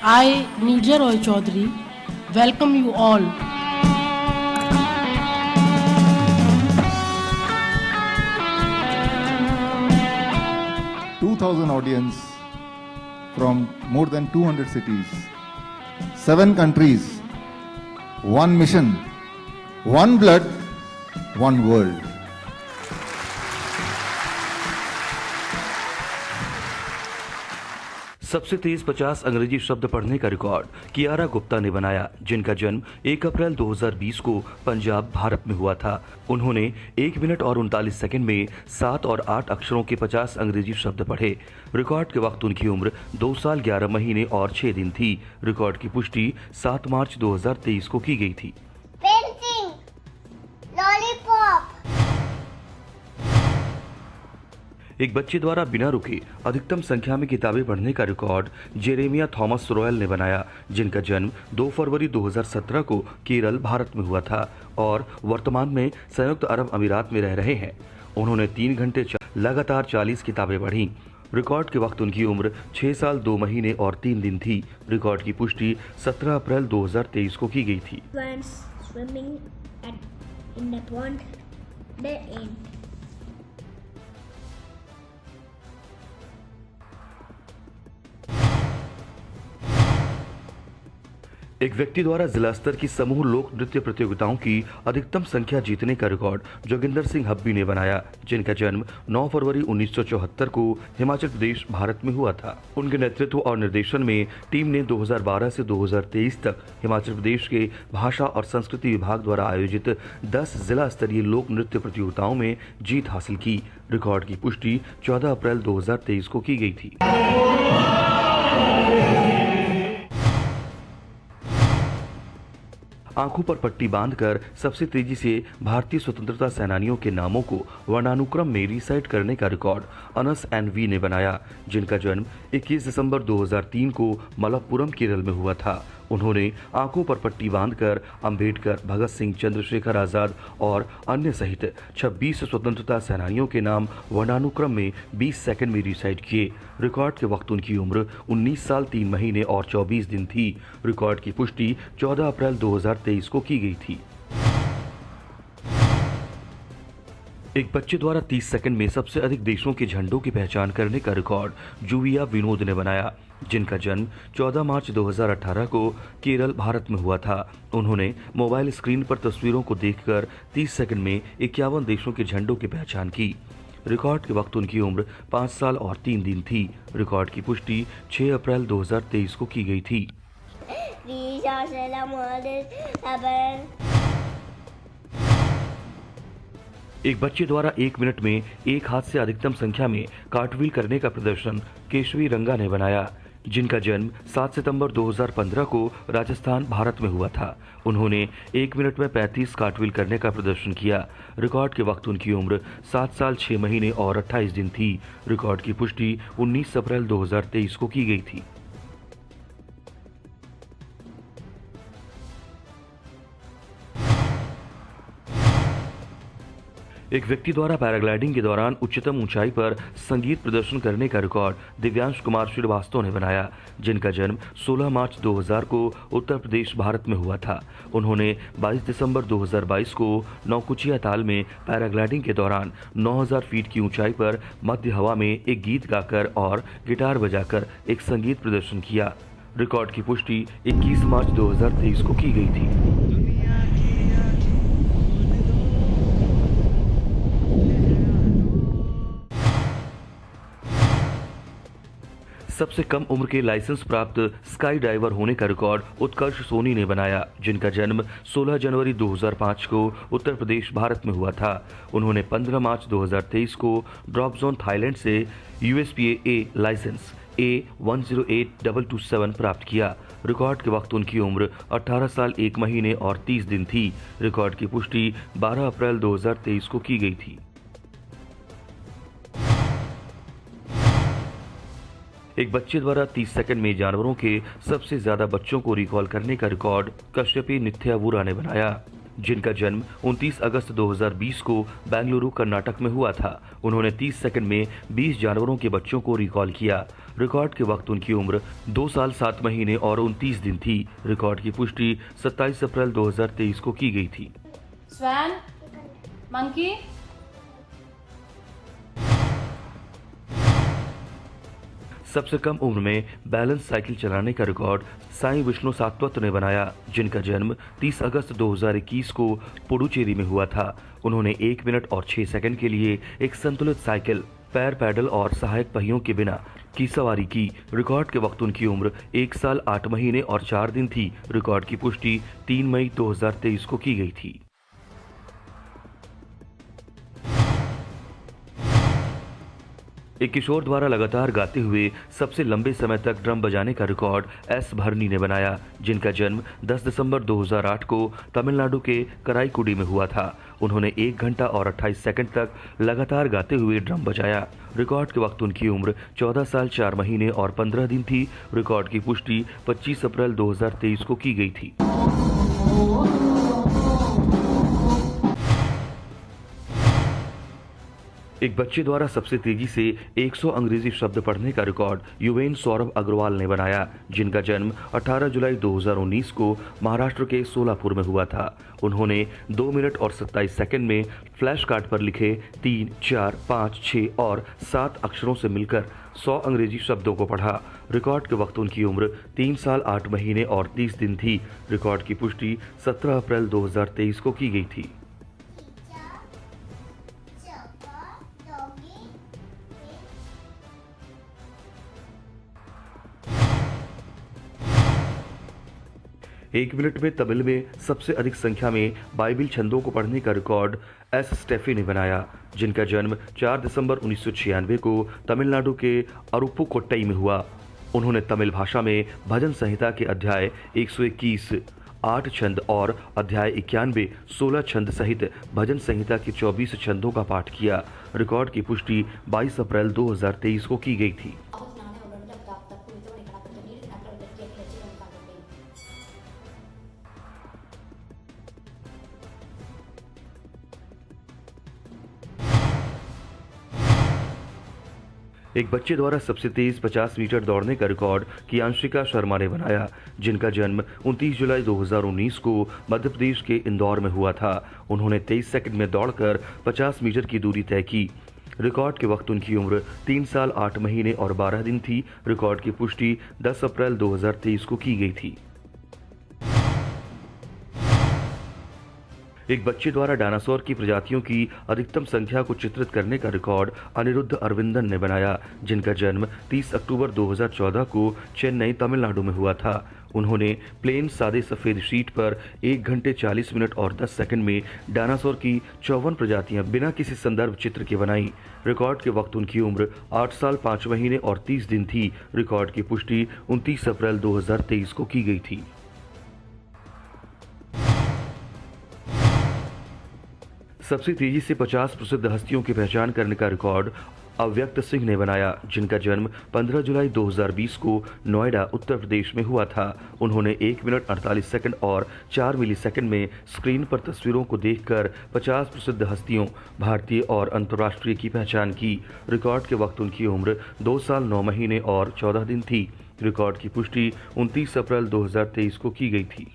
I, Nirja Roy Chaudhary, welcome you all. 2,000 audience from more than 200 cities, 7 countries, 1 mission, 1 blood, 1 world. सबसे तेज 50 अंग्रेजी शब्द पढ़ने का record Kiara Gupta ने बनाया, जिनका जन्म 1 अप्रैल 2020 को पंजाब, भारत में हुआ था। उन्होंने 1 मिनट और 39 सेकंड में 7 और 8 अक्षरों के 50 अंग्रेजी शब्द पढ़े। रिकॉर्ड के वक्त उनकी उम्र 2 साल 11 महीने और 6 दिन थी। रिकॉर्ड की पुष्टि 7 मार्च 2023 को की गई थी। Painting, lollipop. एक बच्चे द्वारा बिना रुके अधिकतम संख्या में किताबें पढ़ने का रिकॉर्ड जेरेमिया थॉमस रॉयल ने बनाया, जिनका जन्म 2 फरवरी 2017 को केरल, भारत में हुआ था और वर्तमान में संयुक्त अरब अमीरात में रह रहे हैं। उन्होंने 3 घंटे लगातार 40 किताबें पढ़ी। रिकॉर्ड के वक्त उनकी उम्र 6 साल 2 महीने और 3 दिन थी। रिकॉर्ड की पुष्टि 17 अप्रैल 2023 को की गई थी। एक व्यक्ति द्वारा जिला स्तर की समूह लोक नृत्य प्रतियोगिताओं की अधिकतम संख्या जीतने का रिकॉर्ड जोगिंदर सिंह हब्बी ने बनाया, जिनका जन्म 9 फरवरी 1974 को हिमाचल प्रदेश, भारत में हुआ था। उनके नेतृत्व और निर्देशन में टीम ने 2012 से 2023 तक हिमाचल प्रदेश के भाषा और संस्कृति विभाग द्वारा आयोजित 10 जिला स्तरीय लोक नृत्य प्रतियोगिताओं में जीत हासिल की। रिकॉर्ड की पुष्टि 14 अप्रैल 2023 को की गई थी। आंखों पर पट्टी बांधकर सबसे तेजी से भारतीय स्वतंत्रता सेनानियों के नामों को वर्णानुक्रम में रिसाइट करने का रिकॉर्ड अनस एन.वी. ने बनाया, जिनका जन्म 21 दिसंबर 2003 को मलप्पुरम, केरल में हुआ था। उन्होंने आंखों पर पट्टी बांधकर अंबेडकर, भगत सिंह, चंद्रशेखर आजाद और अन्य सहित 26 स्वतंत्रता सेनानियों के नाम वर्णानुक्रम में 20 सेकंड में रिसाइट किए। रिकॉर्ड के वक्त उनकी उम्र 19 साल 3 महीने और 24 दिन थी। रिकॉर्ड की पुष्टि 14 अप्रैल 2023 को की गई थी। एक बच्चे द्वारा 30 सेकंड में सबसे अधिक देशों के झंडों की पहचान करने का रिकॉर्ड जुविया विनोद ने बनाया, जिनका जन्म 14 मार्च 2018 को केरल, भारत में हुआ था। उन्होंने मोबाइल स्क्रीन पर तस्वीरों को देखकर 30 सेकंड में 51 देशों के झंडों की पहचान की। रिकॉर्ड के वक्त उनकी उम्र 5 साल और 3 दिन थी। रिकॉर्ड की पुष्टि 6 अप्रैल 2023 को की गई थी। एक बच्चे द्वारा 1 मिनट में एक हाथ से अधिकतम संख्या में कार्टव्हील करने का प्रदर्शन केशवी रंगा ने बनाया, जिनका जन्म 7 सितंबर 2015 को राजस्थान, भारत में हुआ था। उन्होंने 1 मिनट में 35 कार्टव्हील करने का प्रदर्शन किया। रिकॉर्ड के वक्त उनकी उम्र 7 साल 6 महीने और 28 दिन थी। रिकॉर्ड की पुष्टि 19 अप्रैल 2023 को की गई थी। एक व्यक्ति द्वारा पैराग्लाइडिंग के दौरान उच्चतम ऊंचाई पर संगीत प्रदर्शन करने का रिकॉर्ड दिव्यांश कुमार श्रीवास्तव ने बनाया, जिनका जन्म 16 मार्च 2000 को उत्तर प्रदेश, भारत में हुआ था। उन्होंने 22 दिसंबर 2022 को नौकुचिया ताल में पैराग्लाइडिंग के दौरान 9000 फीट की ऊंचाई पर मध्य हवा में एक गीत गाकर और गिटार बजाकर एक संगीत प्रदर्शन किया। रिकॉर्ड की पुष्टि 21 मार्च 2023 को की गई थी। सबसे कम उम्र के लाइसेंस प्राप्त स्काई डाइवर होने का रिकॉर्ड उत्कर्ष सोनी ने बनाया, जिनका जन्म 16 जनवरी 2005 को उत्तर प्रदेश, भारत में हुआ था। उन्होंने 15 मार्च 2023 को ड्रॉप जोन, थाईलैंड से USPA लाइसेंस A108227 प्राप्त किया। रिकॉर्ड के वक्त उनकी उम्र 18 साल 1 महीने और 30 दिन थी। रिकॉर्ड की पुष्टि 12 अप्रैल 2023 को की गई थी। एक बच्चे द्वारा 30 सेकंड में जानवरों के सबसे ज्यादा बच्चों को रिकॉल करने का रिकॉर्ड कश्यपी निथ्यावुरा ने बनाया, जिनका जन्म 29 अगस्त 2020 को बेंगलुरु कर्नाटक में हुआ था। उन्होंने 30 सेकंड में 20 जानवरों के बच्चों को रिकॉल किया। रिकॉर्ड के वक्त उनकी उम्र 2 साल 7 महीने और 29 दिन थी। रिकॉर्ड की पुष्टि 27 अप्रैल 2023 को की गई थी। Swan, monkey, सबसे कम उम्र में बैलेंस साइकिल चलाने का रिकॉर्ड साईं विष्णु सातवत ने बनाया, जिनका जन्म 30 अगस्त 2021 को पुडुचेरी में हुआ था। उन्होंने 1 मिनट और 6 सेकंड के लिए एक संतुलित साइकिल, पैर पैडल और सहायक पहियों के बिना की सवारी की। रिकॉर्ड के वक्त उनकी उम्र 1 साल 8 महीने और 4 दिन थी। रिकॉर्ड की पुष्टि 3 मई 2023 को की गई थी। एक किशोर द्वारा लगातार गाते हुए सबसे लंबे समय तक ड्रम बजाने का रिकॉर्ड एस भरनी ने बनाया, जिनका जन्म 10 दिसंबर 2008 को तमिलनाडु के कराईकुडी में हुआ था। उन्होंने 1 घंटा और 28 सेकंड तक लगातार गाते हुए ड्रम बजाया। रिकॉर्ड के वक्त उनकी उम्र 14 साल 4 महीने और 15 दिन थी। रिकॉर्ड की पुष्टि 25 अप्रैल 2023 को की गई थी। एक बच्चे द्वारा सबसे तेजी से 100 अंग्रेजी शब्द पढ़ने का रिकॉर्ड युवेन सौरभ अग्रवाल ने बनाया, जिनका जन्म 18 जुलाई 2019 को महाराष्ट्र के सोलापुर में हुआ था। उन्होंने 2 मिनट और 27 सेकंड में फ्लैश कार्ड पर लिखे 3, 4, 5, 6 और 7 अक्षरों से मिलकर 100 अंग्रेजी शब्दों को पढ़ा। रिकॉर्ड के वक्त उनकी उम्र 3 साल 8 महीने और 30 दिन थी। रिकॉर्ड की पुष्टि 17 अप्रैल 2023 को की गई थी। एक मिनट में तमिल में सबसे अधिक संख्या में बाइबिल छंदों को पढ़ने का रिकॉर्ड एस स्टेफी ने बनाया, जिनका जन्म 4 दिसंबर 1996 को तमिलनाडु के अरुपुकोट्टई में हुआ। उन्होंने तमिल भाषा में भजन संहिता के अध्याय 121, 8 छंद और अध्याय 91, 16 छंद सहित भजन संहिता के 24 छंदों का पाठ किया। रिकॉर्ड की पुष्टि 22 अप्रैल 2023 को की गई थी। एक बच्चे द्वारा सबसे तेज 50 मीटर दौड़ने का रिकॉर्ड कियांशिका शर्मा ने बनाया, जिनका जन्म 29 जुलाई 2019 को मध्य प्रदेश के इंदौर में हुआ था। उन्होंने 23 सेकंड में दौड़कर 50 मीटर की दूरी तय की। रिकॉर्ड के वक्त उनकी उम्र 3 साल 8 महीने और 12 दिन थी। रिकॉर्ड की पुष्टि 10 अप्रैल 2023 को की गई थी। एक बच्चे द्वारा डायनासोर की प्रजातियों की अधिकतम संख्या को चित्रित करने का रिकॉर्ड अनिरुद्ध अरविंदन ने बनाया, जिनका जन्म 30 अक्टूबर 2014 को चेन्नई, तमिलनाडु में हुआ था। उन्होंने प्लेन सादे सफेद शीट पर 1 घंटे 40 मिनट और 10 सेकंड में डायनासोर की 54 प्रजातियां बिना किसी संदर्भ चित्र के बनाई। रिकॉर्ड के वक्त उनकी उम्र 8 साल 5 महीने और 30 दिन थी। रिकॉर्ड की पुष्टि 29 अप्रैल 2023 को की गई थी। सबसे तेजी से 50 प्रसिद्ध हस्तियों की पहचान करने का रिकॉर्ड अव्यक्त सिंह ने बनाया, जिनका जन्म 15 जुलाई 2020 को नोएडा, उत्तर प्रदेश में हुआ था। उन्होंने 1 मिनट 48 सेकंड और 4 मिलीसेकंड में स्क्रीन पर तस्वीरों को देखकर 50 प्रसिद्ध हस्तियों, भारतीय और अंतर्राष्ट्रीय की पहचान की। रिकॉर्ड के वक्त उनकी उम्र 2 साल 9 महीने और 14 दिन थी। रिकॉर्ड की पुष्टि 29 अप्रैल 2023 को की गई थी।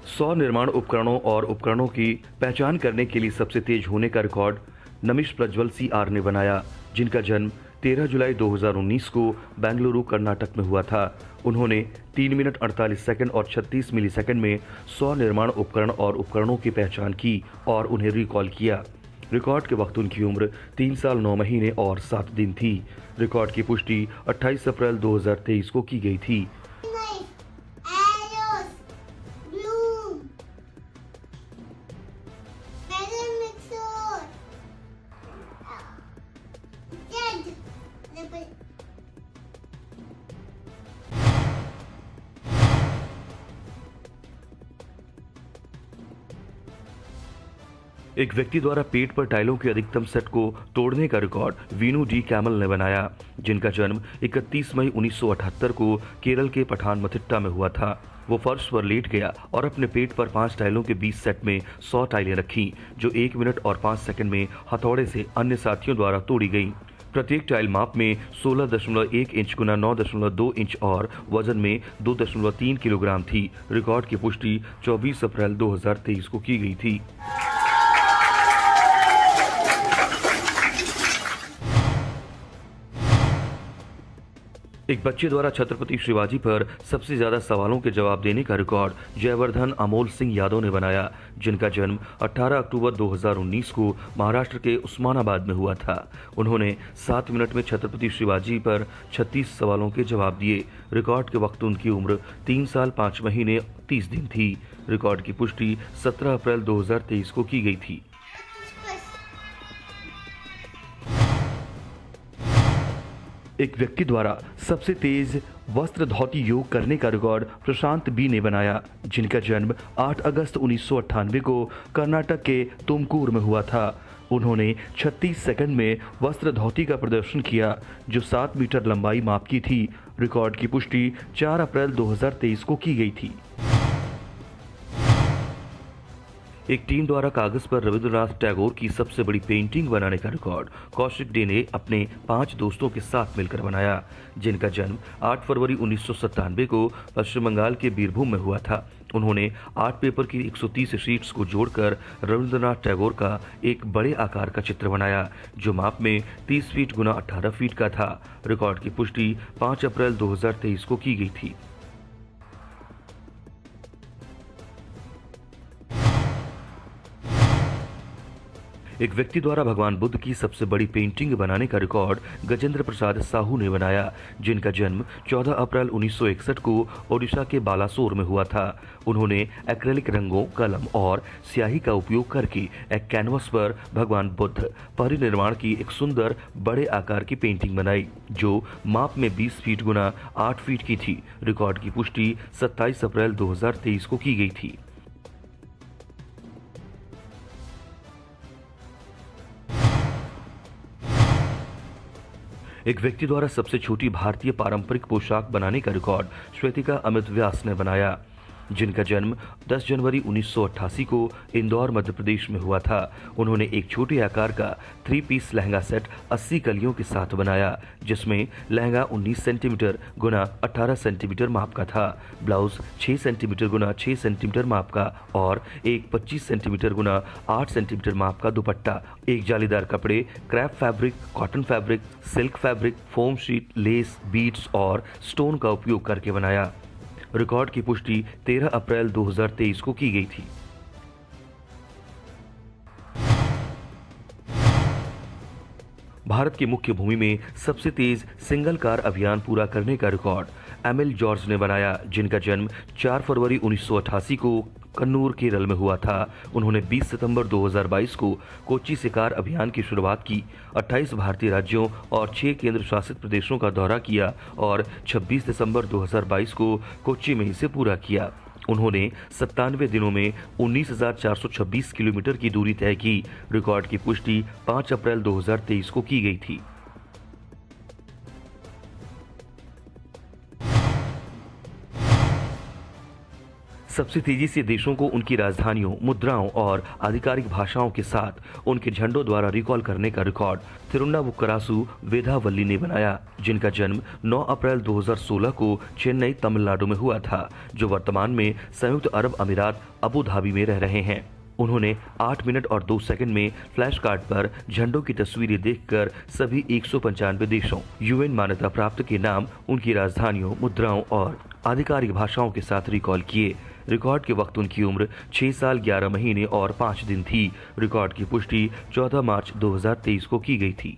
100 निर्माण उपकरणों और उपकरणों की पहचान करने के लिए सबसे तेज होने का रिकॉर्ड नमिश प्रज्वल CR ने बनाया, जिनका जन्म 13 जुलाई 2019 को बेंगलुरु, कर्नाटक में हुआ था। उन्होंने 3 मिनट 48 सेकंड और 36 मिलीसेकंड में 100 निर्माण उपकरण और उपकरणों की पहचान की और उन्हें रिकॉल किया। रिकॉर्ड के वक्त उनकी उम्र 3 साल 9 महीने और 7 दिन थी। रिकॉर्ड की पुष्टि 28 अप्रैल 2023 को की गई थी। एक व्यक्ति द्वारा पेट पर टाइलों के अधिकतम सेट को तोड़ने का रिकॉर्ड वीनू डी कैमल ने बनाया, जिनका जन्म 31 मई 1978 को केरल के पठानमथिट्टा में हुआ था। वो फर्श पर लेट गया और अपने पेट पर 5 टाइलों के 20 सेट में 100 टाइलें रखीं, जो 1 मिनट और 5 सेकंड में हथौड़े से अन्य साथियों द्वारा तोड़ी गईं। प्रत्येक टाइल माप में 16.1 इंच गुना 9.2 इंच और वजन में 2.3 किलोग्राम थी। रिकॉर्ड की पुष्टि 24 अप्रैल 2023 को की गई थी। एक बच्चे द्वारा छत्रपति शिवाजी पर सबसे ज्यादा सवालों के जवाब देने का रिकॉर्ड जयवर्धन अमोल सिंह यादव ने बनाया, जिनका जन्म 18 अक्टूबर 2019 को महाराष्ट्र के उस्मानाबाद में हुआ था। उन्होंने 7 मिनट में छत्रपति शिवाजी पर 36 सवालों के जवाब दिए। रिकॉर्ड के वक्त उनकी उम्र 3 साल 5 महीने 30 दिन थी। रिकॉर्ड की पुष्टि 17 अप्रैल 2023 को की गई थी। एक व्यक्ति द्वारा सबसे तेज वस्त्र धोती योग करने का रिकॉर्ड प्रशांत बी ने बनाया, जिनका जन्म 8 अगस्त 1998 को कर्नाटक के तुमकुर में हुआ था। उन्होंने 36 सेकंड में वस्त्र धोती का प्रदर्शन किया, जो 7 मीटर लंबाई माप की थी। रिकॉर्ड की पुष्टि 4 अप्रैल 2023 को की गई थी। एक टीम द्वारा कागज पर रविंद्रनाथ टैगोर की सबसे बड़ी पेंटिंग बनाने का रिकॉर्ड कौशिक डे ने अपने 5 दोस्तों के साथ मिलकर बनाया, जिनका जन्म 8 फरवरी 1997 को पश्चिम बंगाल के बीरभूम में हुआ था। उन्होंने आर्ट पेपर की 130 शीट्स को जोड़कर रविंद्रनाथ टैगोर का एक बड़े आकार का चित्र बनाया, जो माप में 30 फीट गुना 18 फीट का था। रिकॉर्ड की पुष्टि 5 अप्रैल 2023 को की गई थी। एक व्यक्ति द्वारा भगवान बुद्ध की सबसे बड़ी पेंटिंग बनाने का रिकॉर्ड गजेंद्र प्रसाद साहू ने बनाया, जिनका जन्म 14 अप्रैल 1961 को ओडिशा के बालासोर में हुआ था। उन्होंने एक्रेलिक रंगों, कलम और स्याही का उपयोग करके एक कैनवस पर भगवान बुद्ध परिनिर्वाण की एक सुंदर बड़े आकार की पेंटिंग बनाई, जो माप में 20 फीट गुना 8 फीट की थी। रिकॉर्ड की पुष्टि 27 अप्रैल 2023 को की गई थी। एक व्यक्ति द्वारा सबसे छोटी भारतीय पारंपरिक पोशाक बनाने का रिकॉर्ड श्वेतिका अमित व्यास ने बनाया, जिनका जन्म 10 जनवरी 1988 को इंदौर मध्य प्रदेश में हुआ था। उन्होंने एक छोटे आकार का 3 पीस लहंगा सेट 80 कलियों के साथ बनाया, जिसमें लहंगा 19 सेंटीमीटर गुना 18 सेंटीमीटर माप का था, ब्लाउज 6 सेंटीमीटर गुना 6 सेंटीमीटर माप का और एक 25 सेंटीमीटर गुना 8 सेंटीमीटर माप का दुपट्टा। एक जालीदार कपड़े, crepe fabric, cotton fabric, silk fabric, foam sheet, lace, beads और स्टोन का उपयोग करके बनाया। रिकॉर्ड की पुष्टि 13 अप्रैल 2023 को की गई थी। भारत की मुख्य भूमि में सबसे तेज सिंगल कार अभियान पूरा करने का रिकॉर्ड एमिल जॉर्ज ने बनाया, जिनका जन्म 4 फरवरी 1988 को कन्नूर केरल में हुआ था। उन्होंने 20 सितंबर 2022 को कोच्चि से कार अभियान की शुरुआत की, 28 भारतीय राज्यों और 6 केंद्र शासित प्रदेशों का दौरा किया और 26 दिसंबर 2022 को कोच्चि में इसे पूरा किया। उन्होंने 97 दिनों में 19,426 किलोमीटर की दूरी तय की। रिकॉर्ड की पुष्टि 5 अप्रैल 2023 को की गई थी। सबसे तेजी से देशों को उनकी राजधानियों, मुद्राओं और आधिकारिक भाषाओं के साथ उनके झंडों द्वारा रिकॉल करने का रिकॉर्ड थिरुन्नावुक्करासु वेदावल्ली ने बनाया, जिनका जन्म 9 अप्रैल 2016 को चेन्नई, तमिलनाडु में हुआ था, जो वर्तमान में संयुक्त अरब अमीरात अबू धाबी में रह रहे हैं। उन्होंने 8 मिनट और 2 सेकंड में फ्लैश कार्ड पर झंडों की तस्वीरें देखकर सभी 195 देशों, यूएन मान्यता प्राप्त के नाम उनकी राजधानियों, मुद्राओं और आधिकारिक भाषाओं के साथ रिकॉल किए। रिकॉर्ड के वक्त उनकी उम्र 6 साल 11 महीने और 5 दिन थी। रिकॉर्ड की पुष्टि 14 मार्च 2023 को की गई थी।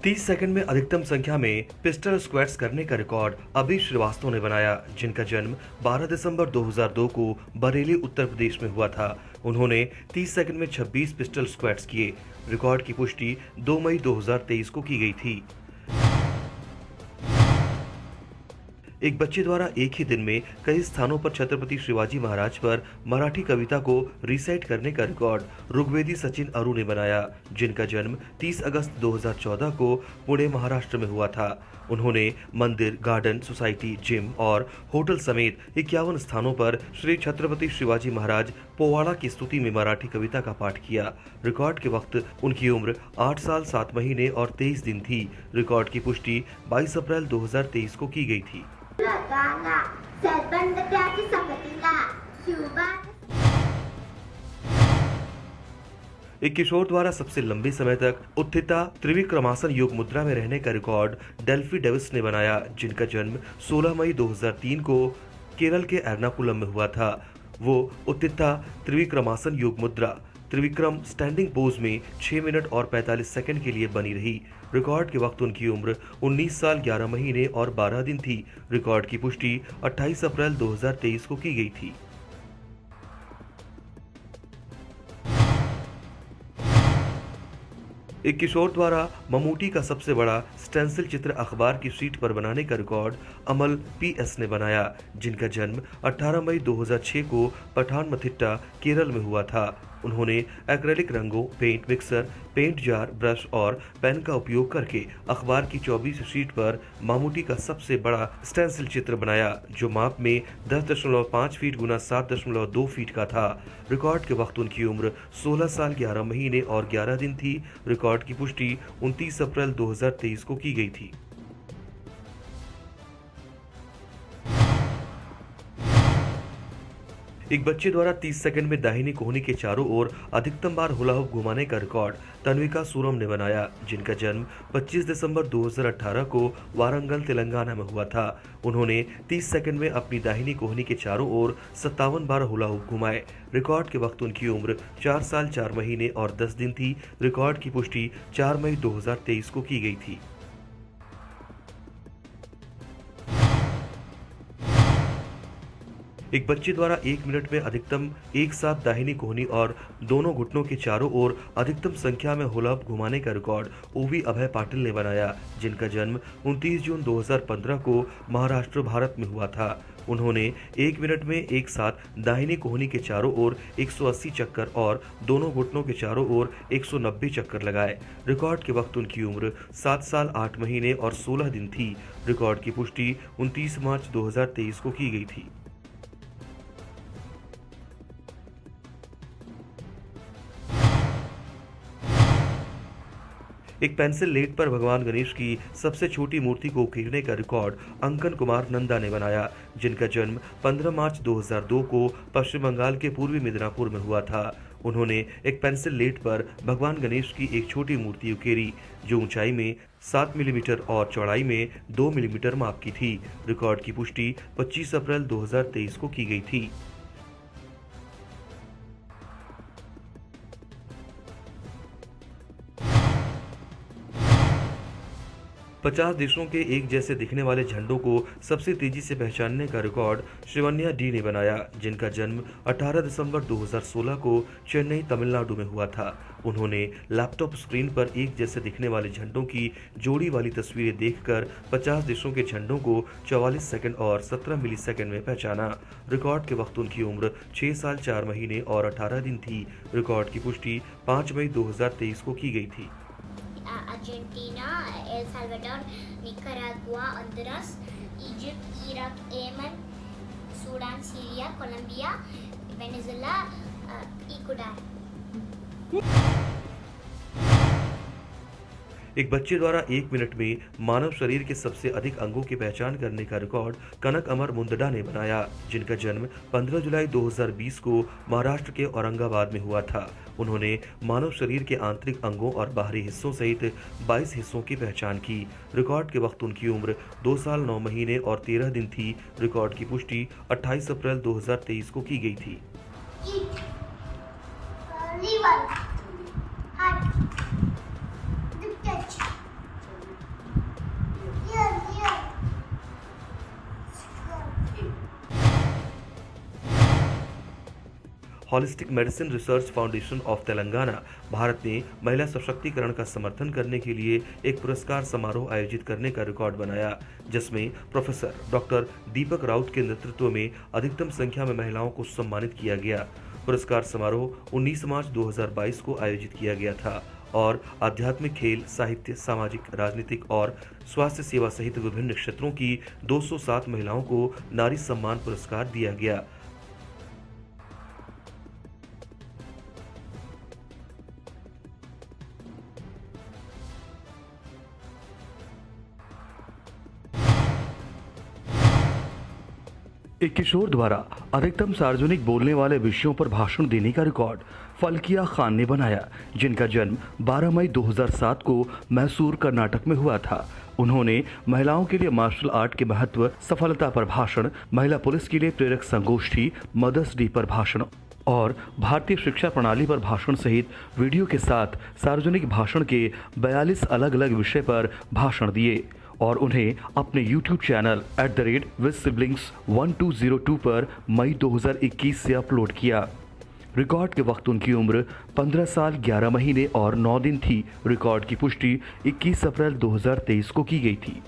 30 सेकंड में अधिकतम संख्या में पिस्टल स्क्वैट्स करने का रिकॉर्ड अभि श्रीवास्तव ने बनाया, जिनका जन्म 12 दिसंबर 2002 को बरेली, उत्तर प्रदेश में हुआ था। उन्होंने 30 सेकंड में 26 पिस्टल स्क्वैट्स किए। रिकॉर्ड की पुष्टि 2 मई 2023 को की गई थी। एक बच्चे द्वारा एक ही दिन में कई स्थानों पर छत्रपति शिवाजी महाराज पर मराठी कविता को रिसाइट करने का रिकॉर्ड ऋग्वेदी सचिन अरू ने बनाया, जिनका जन्म 30 अगस्त 2014 को पुणे महाराष्ट्र में हुआ था। उन्होंने मंदिर, गार्डन, सोसाइटी, जिम और होटल समेत 51 स्थानों पर श्री छत्रपति शिवाजी महाराज पोवाड़ा की स्तुति में मराठी कविता का पाठ किया। रिकॉर्ड के वक्त उनकी उम्र 8 साल 7 महीने और 23 दिन थी। रिकॉर्ड की पुष्टि 22 अप्रैल 2023 को की गई थी। एक किशोर द्वारा सबसे लंबे समय तक उत्थिता त्रिविक्रमासन योग मुद्रा में रहने का रिकॉर्ड डेल्फी डेविस ने बनाया, जिनका जन्म 16 मई 2003 को केरल के एर्नाकुलम में हुआ था। वो उत्थिता त्रिविक्रमासन योग मुद्रा त्रिविक्रम स्टैंडिंग पोज में 6 मिनट और 45 सेकंड के लिए बनी रही। रिकॉर्ड के वक्त उनकी उम्र 19 साल 11 महीने और 12 दिन थी। रिकॉर्ड की पुष्टि 28 अप्रैल 2023 को की गई थी। एक किशोर द्वारा ममूटी का सबसे बड़ा स्टेंसिल चित्र अखबार की शीट पर बनाने का रिकॉर्ड अमल पीएस ने बनाया, जिनका जन्म 18 मई 2006 को पठानमथिट्टा, केरल में हुआ था। उन्होंने एक्रेलिक रंगों, paint mixer, paint jar, brush और पेन का उपयोग करके अखबार की 24 शीट पर मामूटी का सबसे बड़ा स्टेंसिल चित्र बनाया, जो माप में 10.5 फीट गुना 7.2 फीट का था। रिकॉर्ड के वक्त उनकी उम्र 16 साल 11 महीने और 11 दिन थी। रिकॉर्ड की पुष्टि 29 अप्रैल 2023 को की गई थी। एक बच्चे द्वारा 30 सेकंड में दाहिनी कोहनी के चारों ओर अधिकतम बार हुला हुप घुमाने का रिकॉर्ड तन्विका सूरम ने बनाया, जिनका जन्म 25 दिसंबर 2018 को वारंगल, तेलंगाना में हुआ था। उन्होंने 30 सेकंड में अपनी दाहिनी कोहनी के चारों ओर 57 बार हुला हुप घुमाए। रिकॉर्ड के वक्त उनकी उम्र 4 साल 4 महीने और 10 दिन थी। रिकॉर्ड की पुष्टि 4 मई 2023 को की गई थी। एक बच्चे द्वारा 1 मिनट में अधिकतम एक साथ दाहिनी कोहनी और दोनों घुटनों के चारों ओर अधिकतम संख्या में हुला हुप घुमाने का रिकॉर्ड ओवी अभय पाटिल ने बनाया, जिनका जन्म 29 जून 2015 को महाराष्ट्र, भारत में हुआ था। उन्होंने 1 मिनट में एक साथ दाहिनी कोहनी के चारों ओर 180 चक्कर और दोनों घुटनों के चारों ओर 190 चक्कर लगाए। रिकॉर्ड के वक्त उनकी उम्र 7 साल 8 महीने और 16 दिन थी। रिकॉर्ड की पुष्टि 29 मार्च 2023 को की गई थी। एक पेंसिल लेड पर भगवान गणेश की सबसे छोटी मूर्ति को उकेरने का रिकॉर्ड अंकन कुमार नंदा ने बनाया, जिनका जन्म 15 मार्च 2002 को पश्चिम बंगाल के पूर्वी मिदनापुर में हुआ था। उन्होंने एक पेंसिल लेड पर भगवान गणेश की एक छोटी मूर्ति उकेरी, जो ऊंचाई में 7 मिलीमीटर और चौड़ाई में 2 मिलीमीटर माप की थी। रिकॉर्ड की पुष्टि 25 अप्रैल 2023 को की गई थी। पचास देशों के एक जैसे दिखने वाले झंडों को सबसे तेजी से पहचानने का रिकॉर्ड शिवन्या डी ने बनाया, जिनका जन्म 18 दिसंबर 2016 को चेन्नई, तमिलनाडु में हुआ था। उन्होंने लैपटॉप स्क्रीन पर एक जैसे दिखने वाले झंडों की जोड़ी वाली तस्वीरें देखकर 50 देशों के झंडों को 44 सेकंड और 17 मिलीसेकंड में पहचाना। रिकॉर्ड के वक्त उनकी उम्र 6 साल 4 महीने और 18 दिन थी। रिकॉर्ड की पुष्टि 5 मई 2023 को की गई थी। Argentina, El Salvador, Nicaragua, Honduras, Egypt, Iraq, Yemen, Sudan, Syria, Colombia, Venezuela, Ecuador. एक बच्चे द्वारा 1 मिनट में मानव शरीर के सबसे अधिक अंगों की पहचान करने का रिकॉर्ड कनक अमर मुंदडा ने बनाया, जिनका जन्म 15 जुलाई 2020 को महाराष्ट्र के औरंगाबाद में हुआ था। उन्होंने मानव शरीर के आंतरिक अंगों और बाहरी हिस्सों सहित 22 हिस्सों की पहचान की। रिकॉर्ड के वक्त उनकी उम्र 2 साल 9 महीने और 13 दिन थी। रिकॉर्ड की पुष्टि 28 अप्रैल 2023 को की गई थी। Holistic medicine research foundation of Telangana Bharat ने महिला सशक्तिकरण का समर्थन करने के लिए एक पुरस्कार समारोह आयोजित करने का रिकॉर्ड बनाया, जिसमें प्रोफेसर डॉक्टर दीपक राउत के नेतृत्व में अधिकतम संख्या में महिलाओं को सम्मानित किया गया। पुरस्कार समारोह 19 मार्च 2022 को आयोजित किया गया था और आध्यात्मिक, खेल, साहित्य, सामाजिक, राजनीतिक और स्वास्थ्य सेवा सहित विभिन्न क्षेत्रों की 207 महिलाओं को नारी सम्मान पुरस्कार दिया गया। एक किशोर द्वारा अधिकतम सार्वजनिक बोलने वाले विषयों पर भाषण देने का रिकॉर्ड फलकिया खान ने बनाया, जिनका जन्म 12 मई 2007 को मैसूर, कर्नाटक में हुआ था। उन्होंने महिलाओं के लिए मार्शल आर्ट के महत्व, सफलता पर भाषण, महिला पुलिस के लिए प्रेरक संगोष्ठी, मदर्स डे पर भाषण और भारतीय शिक्षा प्रणाली पर भाषण सहित वीडियो के साथ सार्वजनिक भाषण के 42 अलग अलग विषय पर भाषण दिए और उन्हें अपने YouTube चैनल @WithSiblings1202 पर मई 2021 से अपलोड किया। रिकॉर्ड के वक्त उनकी उम्र 15 साल 11 महीने और 9 दिन थी। रिकॉर्ड की पुष्टि 21 अप्रैल 2023 को की गई थी।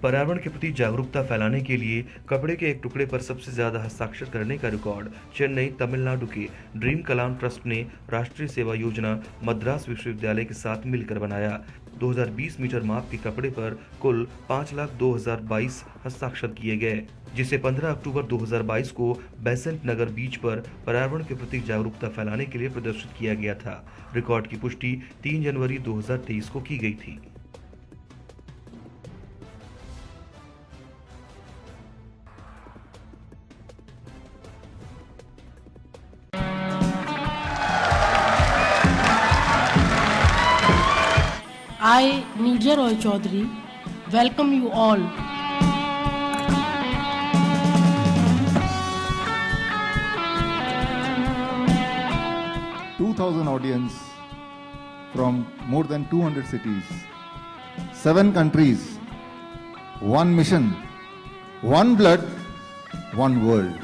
पर्यावरण के प्रति जागरूकता फैलाने के लिए कपड़े के एक टुकड़े पर सबसे ज्यादा हस्ताक्षर करने का रिकॉर्ड चेन्नई, तमिलनाडु के ड्रीम कलाम ट्रस्ट ने राष्ट्रीय सेवा योजना मद्रास विश्वविद्यालय के साथ मिलकर बनाया। 2020 मीटर माप के कपड़े पर कुल 5,02,022 हस्ताक्षर किए गए, जिसे 15 अक्टूबर 2022 को बेसेंट नगर बीच पर पर्यावरण के प्रति जागरूकता फैलाने के लिए प्रदर्शित किया गया था। रिकॉर्ड की पुष्टि 3 जनवरी 2023 को की गई थी। I, Neerja Roy Chaudhary, welcome you all. $2,000 audience from more than 200 cities, 7 countries, 1 mission, 1 blood, 1 world.